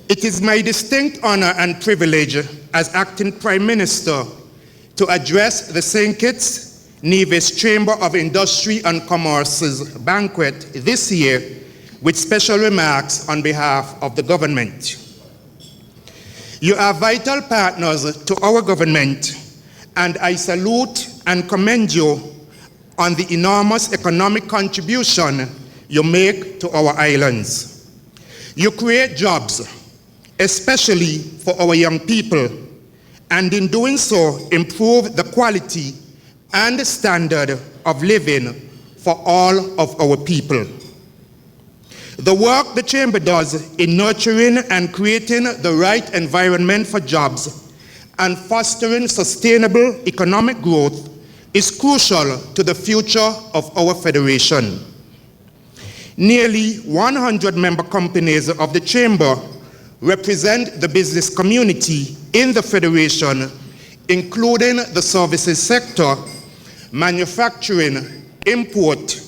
It is my distinct honor and privilege as Acting Prime Minister to address the St. Kitts Nevis Chamber of Industry and Commerce's banquet this year with special remarks on behalf of the government. You are vital partners to our government, and I salute and commend you on the enormous economic contribution you make to our islands. You create jobs, especially for our young people, and in doing so, improve the quality and standard of living for all of our people. The work the Chamber does in nurturing and creating the right environment for jobs and fostering sustainable economic growth is crucial to the future of our Federation. Nearly 100 member companies of the Chamber represent the business community in the Federation, including the services sector, manufacturing, import,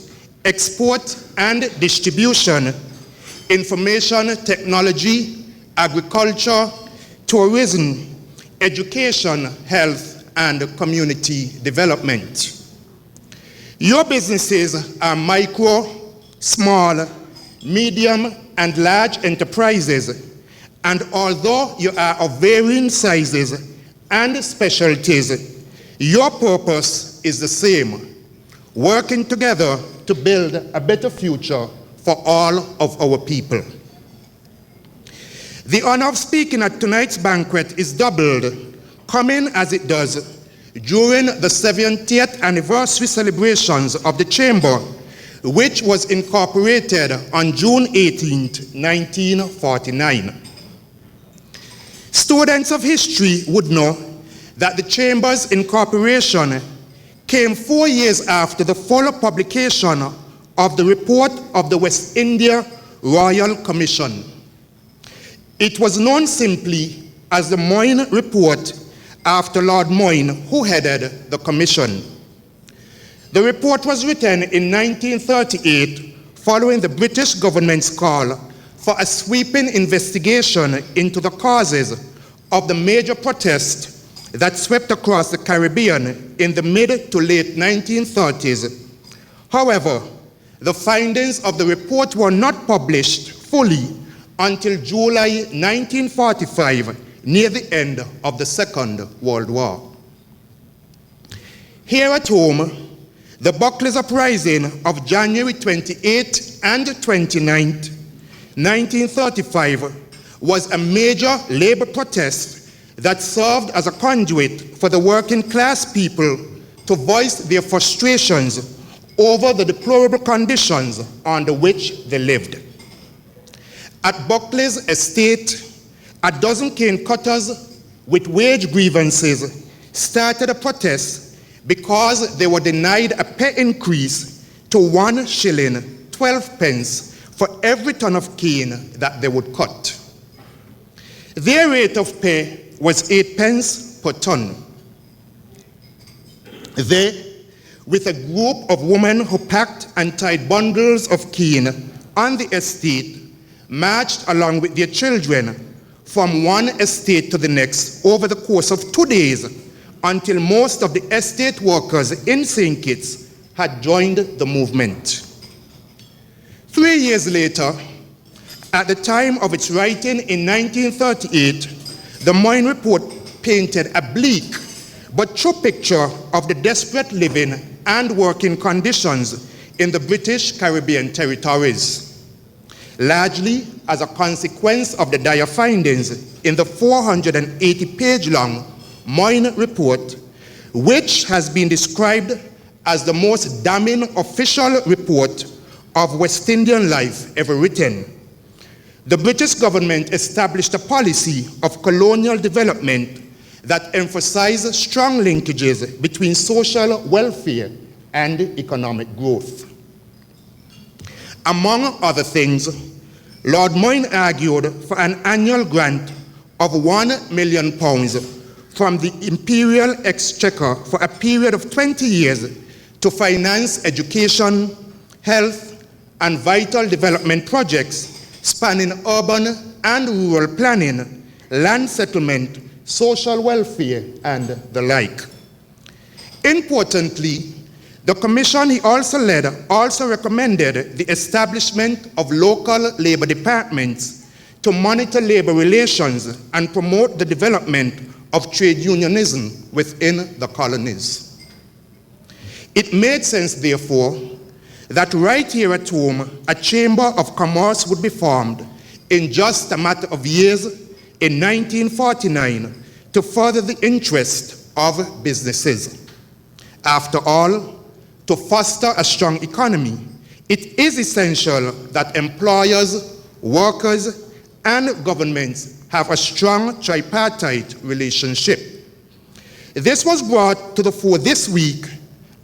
export and distribution, information technology, agriculture, tourism, education, health, and community development. Your businesses are micro, small, medium, and large enterprises, and although you are of varying sizes and specialties, your purpose is the same: working together to build a better future for all of our people. The honor of speaking at tonight's banquet is doubled, coming as it does during the 70th anniversary celebrations of the Chamber, which was incorporated on June 18, 1949. Students of history would know that the Chamber's incorporation came 4 years after the full publication of the report of the West India Royal Commission. It was known simply as the Moyne Report after Lord Moyne, who headed the commission. The report was written in 1938 following the British government's call for a sweeping investigation into the causes of the major protests that swept across the Caribbean in the mid to late 1930s. However, the findings of the report were not published fully until July 1945, near the end of the Second World War. Here at home, the Buckley's Uprising of January 28 and 29, 1935, was a major labor protest that served as a conduit for the working class people to voice their frustrations over the deplorable conditions under which they lived. At Buckley's estate, a dozen cane cutters with wage grievances started a protest because they were denied a pay increase to 1 shilling 12 pence for every ton of cane that they would cut. Their rate of pay was 8 pence per ton. They, with a group of women who packed and tied bundles of cane on the estate, marched along with their children from one estate to the next over the course of 2 days until most of the estate workers in St. Kitts had joined the movement. 3 years later, at the time of its writing in 1938, the Moyne Report painted a bleak but true picture of the desperate living and working conditions in the British Caribbean territories, largely as a consequence of the dire findings in the 480-page-long Moyne Report, which has been described as the most damning official report of West Indian life ever written. The British government established a policy of colonial development that emphasized strong linkages between social welfare and economic growth. Among other things, Lord Moyne argued for an annual grant of £1 million from the imperial exchequer for a period of 20 years to finance education, health, and vital development projects spanning urban and rural planning, land settlement, social welfare, and the like. Importantly, the commission he also led also recommended the establishment of local labor departments to monitor labor relations and promote the development of trade unionism within the colonies. It made sense, therefore, that right here at home, a Chamber of Commerce would be formed in just a matter of years in 1949 to further the interest of businesses. After all, to foster a strong economy, it is essential that employers, workers, and governments have a strong tripartite relationship. This was brought to the fore this week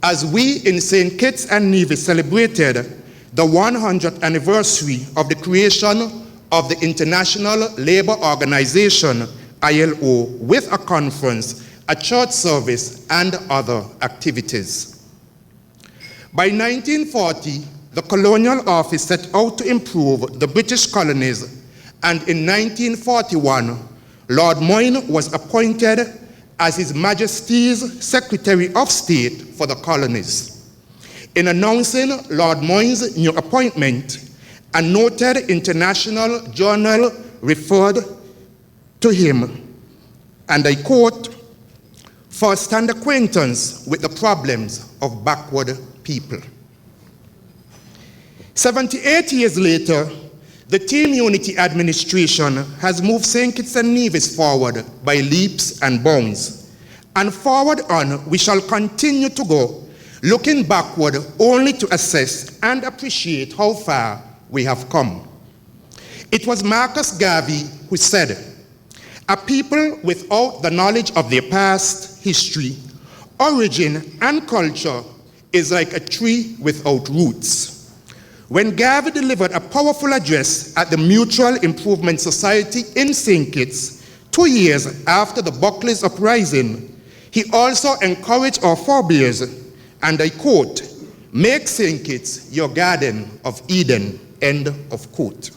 as we in St. Kitts and Nevis celebrated the 100th anniversary of the creation of the International Labour Organization, ILO, with a conference, a church service, and other activities. By 1940, the colonial office set out to improve the British colonies, and in 1941, Lord Moyne was appointed as His Majesty's Secretary of State for the colonies. In announcing Lord Moyne's new appointment, a noted international journal referred to him, and I quote, "first-hand acquaintance with the problems of backward people." 78 years later, the Team Unity administration has moved St. Kitts and Nevis forward by leaps and bounds. And forward on, we shall continue to go, looking backward only to assess and appreciate how far we have come. It was Marcus Garvey who said, "A people without the knowledge of their past, history, origin, and culture is like a tree without roots." When Garvey delivered a powerful address at the Mutual Improvement Society in St. Kitts 2 years after the Buckley's uprising, he also encouraged our forebears, and I quote, "Make St. Kitts your garden of Eden," end of quote.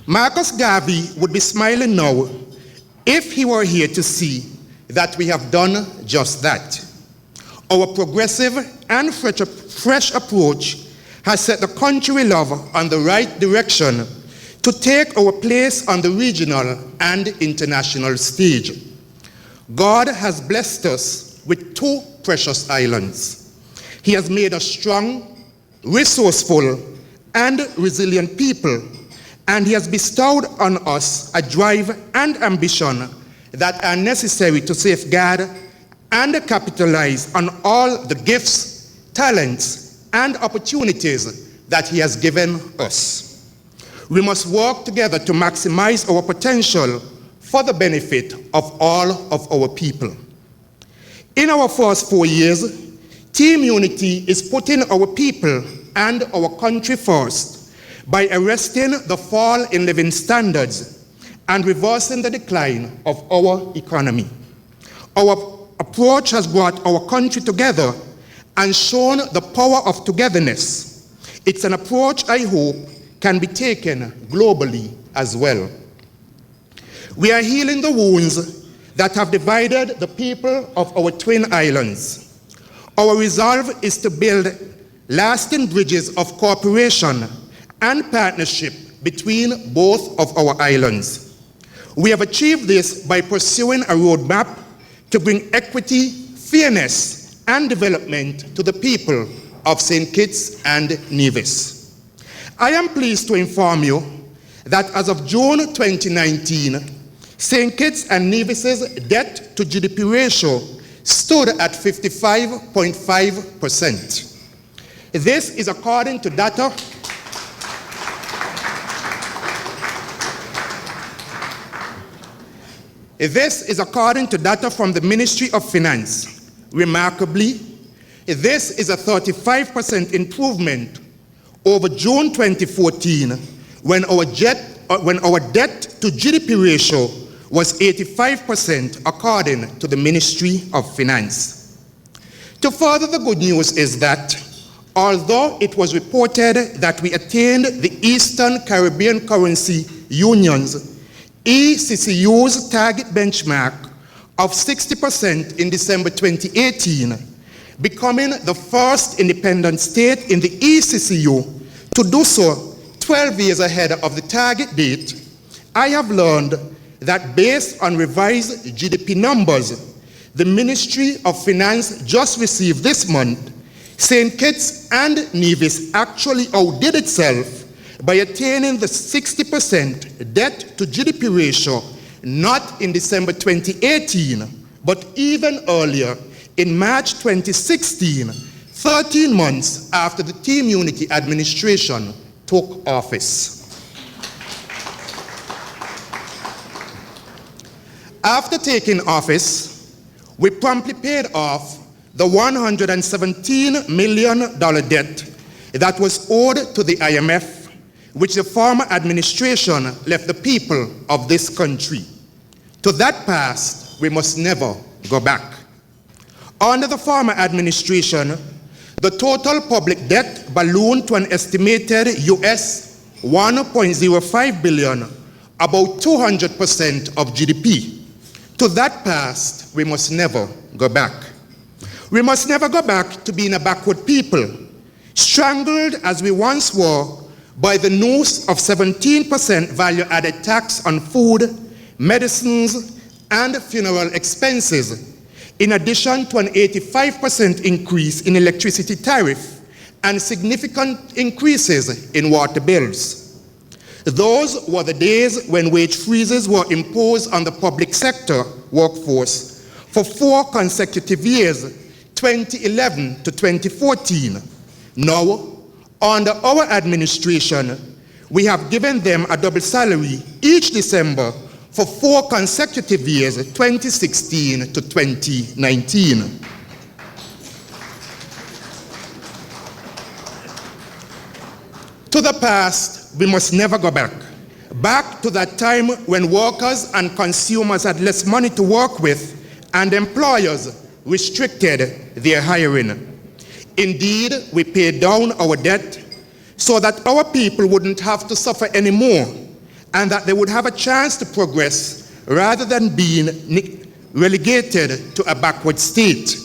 Marcus Garvey would be smiling now if he were here to see that we have done just that. Our progressive and fresh approach has set the country we love on the right direction to take our place on the regional and international stage. God has blessed us with 2 precious islands. He has made us strong, resourceful, and resilient people, and He has bestowed on us a drive and ambition that are necessary to safeguard and capitalize on all the gifts, talents, and opportunities that He has given us. We must work together to maximize our potential for the benefit of all of our people. In our first 4 years, Team Unity is putting our people and our country first by arresting the fall in living standards and reversing the decline of our economy. Our approach has brought our country together and shown the power of togetherness. It's an approach I hope can be taken globally as well. We are healing the wounds that have divided the people of our twin islands. Our resolve is to build lasting bridges of cooperation and partnership between both of our islands. We have achieved this by pursuing a roadmap to bring equity, fairness, and development to the people of St. Kitts and Nevis. I am pleased to inform you that as of June 2019, St. Kitts and Nevis's debt to GDP ratio stood at 55.5%. This is according to data from the Ministry of Finance. Remarkably, This is a 35% improvement over June 2014, when our debt to GDP ratio was 85%, according to the Ministry of Finance. To further the good news is that, although it was reported that we attained the Eastern Caribbean Currency Union's ECCU's target benchmark of 60% in December 2018, becoming the first independent state in the ECCU to do so 12 years ahead of the target date, I have learned that based on revised GDP numbers the Ministry of Finance just received this month, St. Kitts and Nevis actually outdid itself by attaining the 60% debt to GDP ratio, not in December 2018, but even earlier, in March 2016, 13 months after the Team Unity administration took office. After taking office, we promptly paid off the $117 million debt that was owed to the IMF, which the former administration left the people of this country. To that past, we must never go back. Under the former administration, the total public debt ballooned to an estimated US $1.05 billion, about 200% of GDP. To that past, we must never go back. We must never go back to being a backward people, strangled as we once were by the noose of 17% value-added tax on food, medicines, and funeral expenses, in addition to an 85% increase in electricity tariff and significant increases in water bills. Those were the days when wage freezes were imposed on the public sector workforce for 4 consecutive years, 2011 to 2014. Now, under our administration, we have given them a double salary each December for 4 consecutive years, 2016 to 2019. To the past, we must never go back. Back to that time when workers and consumers had less money to work with and employers restricted their hiring. Indeed, we paid down our debt so that our people wouldn't have to suffer anymore and that they would have a chance to progress rather than being relegated to a backward state.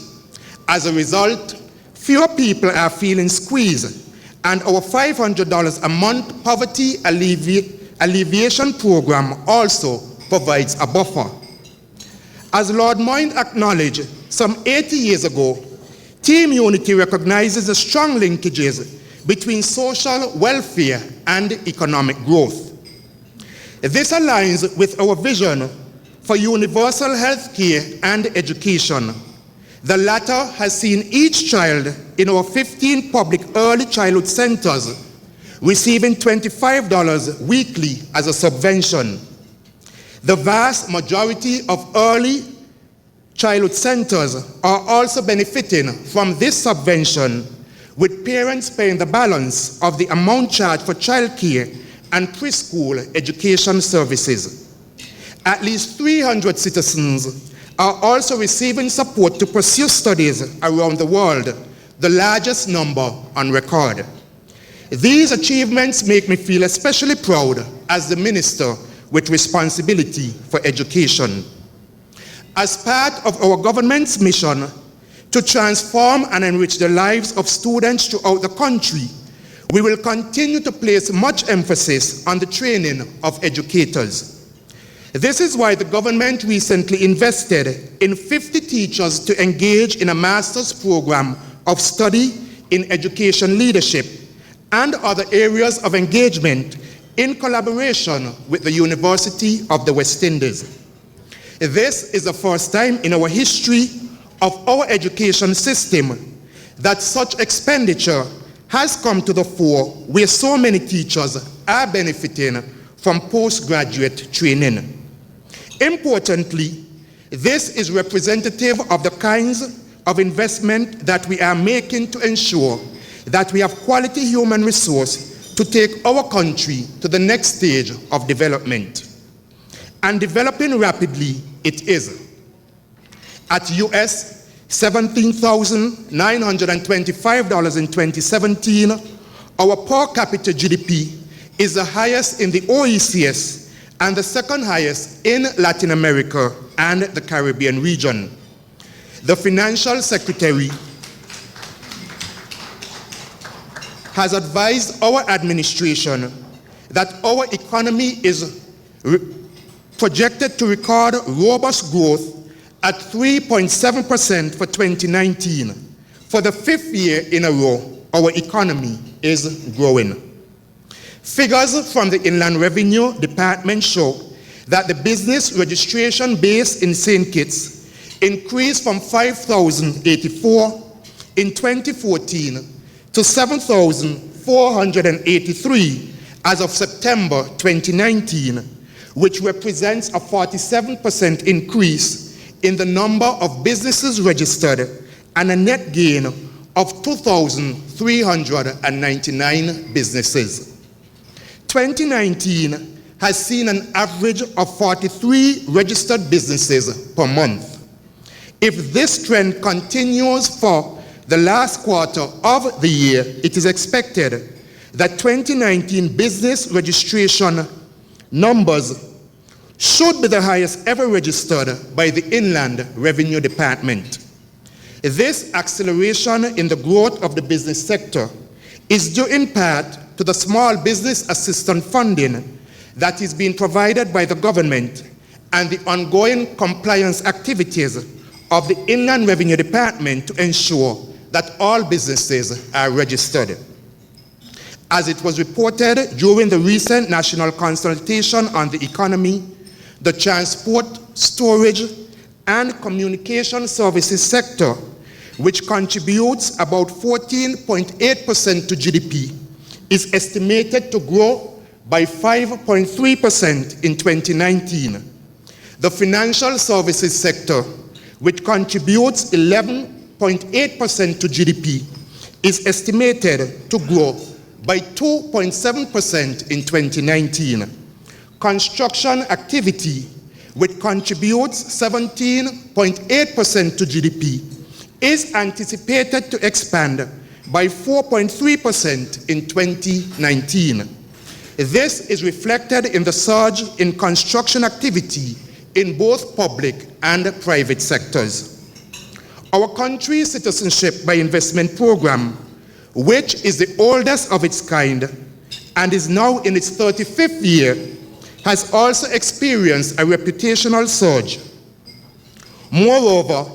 As a result, fewer people are feeling squeezed, and our $500 a month poverty alleviation program also provides a buffer. As Lord Moyne acknowledged some 80 years ago, Team Unity recognizes the strong linkages between social welfare and economic growth. This aligns with our vision for universal health care and education. The latter has seen each child in our 15 public early childhood centers receiving $25 weekly as a subvention. The vast majority of early childhood centers are also benefiting from this subvention, with parents paying the balance of the amount charged for childcare and preschool education services. At least 300 citizens are also receiving support to pursue studies around the world, the largest number on record. These achievements make me feel especially proud as the minister with responsibility for education. As part of our government's mission to transform and enrich the lives of students throughout the country, we will continue to place much emphasis on the training of educators. This is why the government recently invested in 50 teachers to engage in a master's program of study in education leadership and other areas of engagement in collaboration with the University of the West Indies. This is the first time in our history of our education system that such expenditure has come to the fore, where so many teachers are benefiting from postgraduate training. Importantly, this is representative of the kinds of investment that we are making to ensure that we have quality human resource to take our country to the next stage of development. And developing rapidly it is. At US $17,925 in 2017, our per capita GDP is the highest in the OECS and the second highest in Latin America and the Caribbean region. The Financial Secretary has advised our administration that our economy is projected to record robust growth at 3.7% for 2019. For the fifth year in a row, our economy is growing. Figures from the Inland Revenue Department show that the business registration base in St. Kitts increased from 5,084 in 2014 to 7,483 as of September 2019, which represents a 47% increase in the number of businesses registered and a net gain of 2,399 businesses. 2019 has seen an average of 43 registered businesses per month. If this trend continues for the last quarter of the year, it is expected that 2019 business registration numbers should be the highest ever registered by the Inland Revenue Department. This acceleration in the growth of the business sector is due in part to the small business assistance funding that is being provided by the government and the ongoing compliance activities of the Inland Revenue Department to ensure that all businesses are registered. As it was reported during the recent national consultation on the economy, the transport, storage, and communication services sector, which contributes about 14.8% to GDP, is estimated to grow by 5.3% in 2019. The financial services sector, which contributes 11.8% to GDP, is estimated to grow by 2.7% in 2019. Construction activity, which contributes 17.8% to GDP, is anticipated to expand by 4.3% in 2019. This is reflected in the surge in construction activity in both public and private sectors. Our country's Citizenship by Investment program, which is the oldest of its kind and is now in its 35th year, has also experienced a reputational surge. Moreover,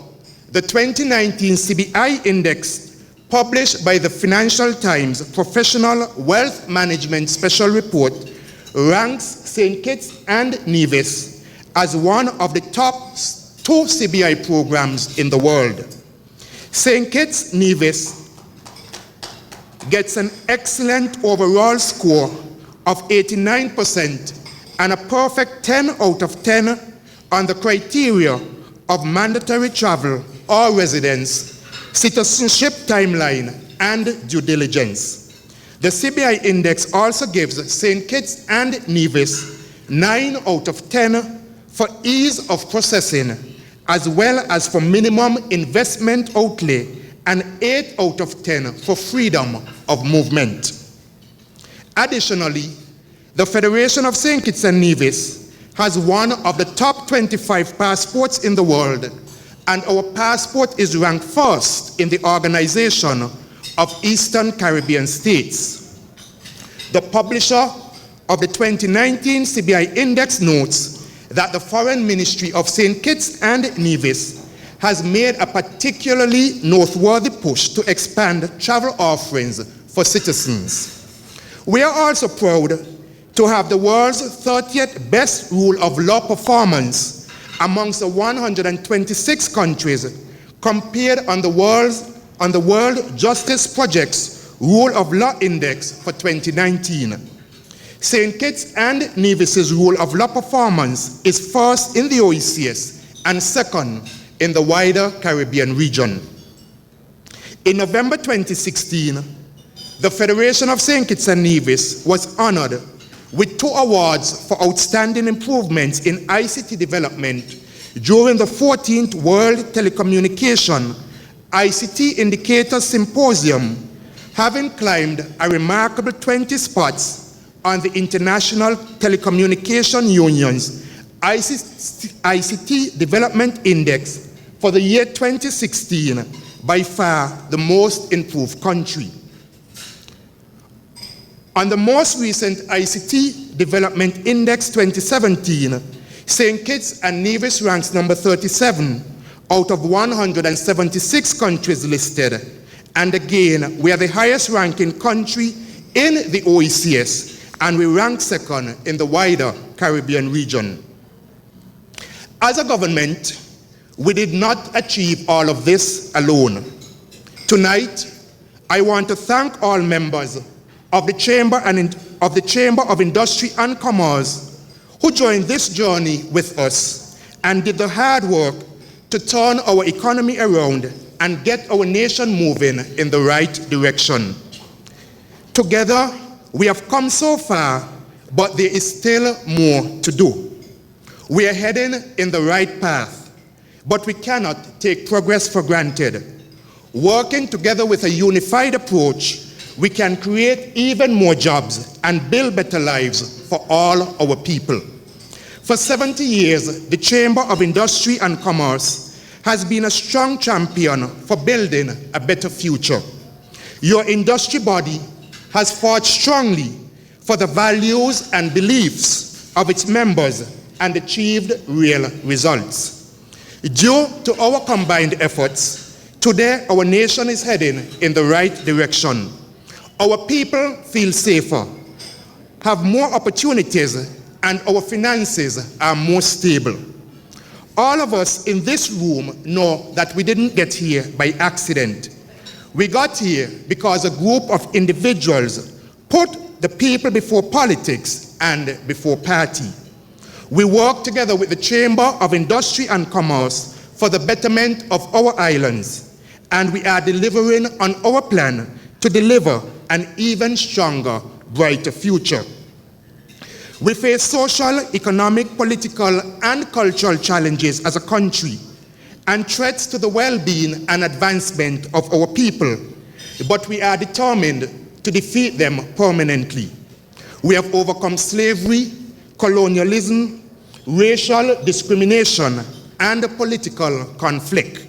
the 2019 CBI Index, published by the Financial Times Professional Wealth Management Special Report, ranks St. Kitts and Nevis as one of the top 2 CBI programs in the world. St. Kitts Nevis gets an excellent overall score of 89% and a perfect 10 out of 10 on the criteria of mandatory travel or residence, citizenship timeline, and due diligence. The CBI Index also gives St. Kitts and Nevis 9 out of 10 for ease of processing, as well as for minimum investment outlay, and 8 out of 10 for freedom of movement. Additionally, the Federation of St. Kitts and Nevis has one of the top 25 passports in the world, and our passport is ranked first in the Organization of Eastern Caribbean States. The publisher of the 2019 CBI Index notes that the Foreign Ministry of St. Kitts and Nevis has made a particularly noteworthy push to expand travel offerings for citizens. We are also proud to have the world's 30th best rule of law performance amongst the 126 countries compared on the World Justice Project's Rule of Law Index for 2019. St. Kitts and Nevis's rule of law performance is first in the OECS and second in the wider Caribbean region. In November 2016, the Federation of St. Kitts and Nevis was honored with 2 awards for outstanding improvements in ICT development during the 14th World Telecommunication ICT Indicators Symposium, having climbed a remarkable 20 spots on the International Telecommunication Union's ICT Development Index for the year 2016, by far the most improved country. On the most recent ICT Development Index 2017, St. Kitts and Nevis ranks number 37 out of 176 countries listed. And again, we are the highest ranking country in the OECS, and we rank second in the wider Caribbean region. As a government, we did not achieve all of this alone. Tonight, I want to thank all members of the Chamber of Industry and Commerce who joined this journey with us and did the hard work to turn our economy around and get our nation moving in the right direction. Together, we have come so far, but there is still more to do. We are heading in the right path, but we cannot take progress for granted. Working together with a unified approach, we can create even more jobs and build better lives for all our people. For 70 years, the Chamber of Industry and Commerce has been a strong champion for building a better future. Your industry body has fought strongly for the values and beliefs of its members and achieved real results. Due to our combined efforts, today our nation is heading in the right direction. Our people feel safer, have more opportunities, and our finances are more stable. All of us in this room know that we didn't get here by accident. We got here because a group of individuals put the people before politics and before party. We work together with the Chamber of Industry and Commerce for the betterment of our islands, and we are delivering on our plan to deliver an even stronger, brighter future. We face social, economic, political, and cultural challenges as a country, and threats to the well-being and advancement of our people, but we are determined to defeat them permanently. We have overcome slavery, colonialism, racial discrimination, and political conflict.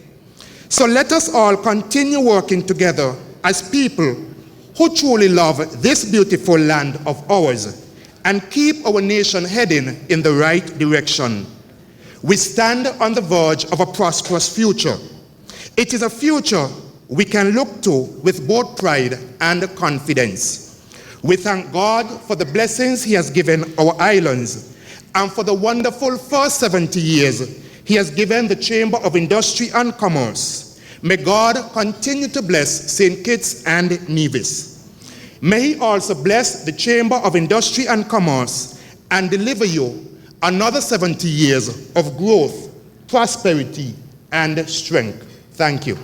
So let us all continue working together as people who truly love this beautiful land of ours and keep our nation heading in the right direction. We stand on the verge of a prosperous future. It is a future we can look to with both pride and confidence. We thank God for the blessings He has given our islands and for the wonderful first 70 years He has given the Chamber of Industry and Commerce. May God continue to bless St. Kitts and Nevis. May He also bless the Chamber of Industry and Commerce and deliver you another 70 years of growth, prosperity, and strength. Thank you.